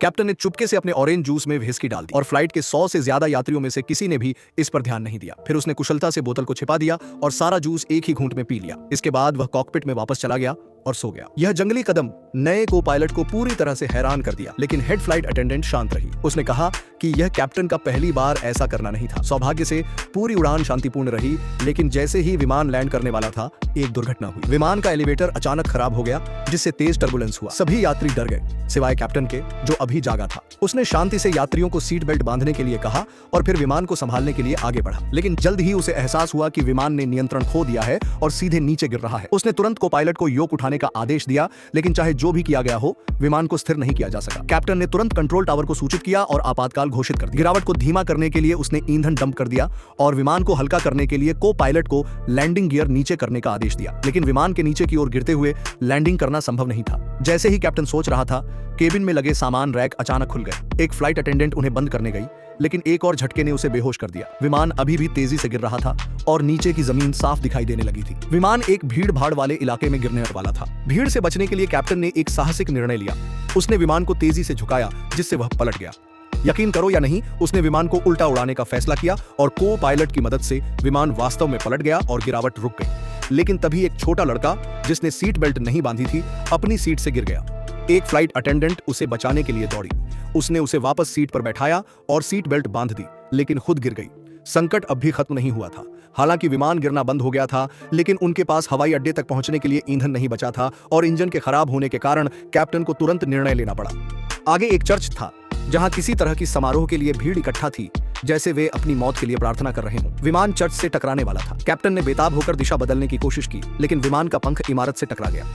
Captain ने चुपके से अपने ऑरेंज जूस में व्हिस्की डाल दी और फ्लाइट के 100 से ज्यादा यात्रियों में से किसी ने भी इस पर ध्यान नहीं दिया। फिर उसने कुशलता से बोतल को छिपा दिया और सारा जूस एक ही घूंट में पी लिया। इसके बाद वह कॉकपिट में वापस चला गया और सो गया। यह जंगली कदम नए को पायलट को पूरी तरह से हैरान कर दिया, लेकिन हेड फ्लाइट अटेंडेंट शांत रही। उसने कहा कि यह कैप्टन का पहली बार ऐसा करना नहीं था। सौभाग्य से पूरी उड़ान शांतिपूर्ण रही, लेकिन जैसे ही विमान लैंड करने वाला था, एक दुर्घटना हुई। विमान का एलिवेटर अचानक खराब हो गया, जिससे तेज टर्बुलेंस हुआ। सभी यात्री डर गए, सिवाय कैप्टन के, जो अभी जागा था। उसने शांति से यात्रियों को सीट बेल्ट बांधने के लिए कहा और फिर विमान को संभालने के लिए आगे बढ़ा, लेकिन जल्द ही उसे एहसास हुआ कि विमान ने नियंत्रण खो दिया है और सीधे नीचे गिर रहा है। उसने तुरंत को पायलट को योक उठाने का आदेश दिया, लेकिन चाहे जो भी किया गया हो, विमान को स्थिर नहीं किया जा सका। कैप्टन ने तुरंत कंट्रोल टावर को सूचित किया और आपातकाल घोषित कर दिया। गिरावट को धीमा करने के लिए उसने ईंधन डंप कर दिया और विमान को हल्का करने के लिए को पायलट को लैंडिंग गियर नीचे करने का आदेश दिया, लेकिन विमान के नीचे की ओर गिरते हुए लैंडिंग करना संभव नहीं था। जैसे ही कैप्टन सोच रहा था, केबिन में लगे सामान रैक अचानक खुल गए। एक फ्लाइट अटेंडेंट उन्हें बंद करने गई, लेकिन एक और झटके ने उसे बेहोश कर दिया। विमान अभी भी तेजी से गिर रहा था और नीचे की जमीन साफ दिखाई देने लगी थी। विमान एक भीड़ भाड़ वाले इलाके में गिरने वाला था। भीड़ से बचने के लिए कैप्टन ने एक साहसिक निर्णय लिया। उसने विमान को तेजी से झुकाया, जिससे वह पलट गया। यकीन करो या नहीं, उसने विमान को उल्टा उड़ाने का फैसला किया और को पायलट की मदद से विमान वास्तव में पलट गया और गिरावट रुक गई। लेकिन तभी एक छोटा लड़का, जिसने सीट बेल्ट नहीं बांधी थी, अपनी सीट से गिर गया। एक फ्लाइट अटेंडेंट उसे बचाने के लिए दौड़ी। उसने उसे वापस सीट पर बैठाया और सीट बेल्ट बांध दी, लेकिन खुद गिर गई। संकट अब भी खत्म नहीं हुआ था। हालांकि विमान गिरना बंद हो गया था, लेकिन उनके पास हवाई अड्डे तक पहुंचने के लिए ईंधन नहीं बचा था और इंजन के खराब होने के कारण कैप्टन को तुरंत निर्णय लेना पड़ा। आगे एक चर्च था, जहां किसी तरह की समारोह के लिए भीड़ इकट्ठा थी, जैसे वे अपनी मौत के लिए प्रार्थना कर रहे हों। विमान चर्च से टकराने वाला था। कैप्टन ने बेताब होकर दिशा बदलने की कोशिश की, लेकिन विमान का पंख इमारत से टकरा गया।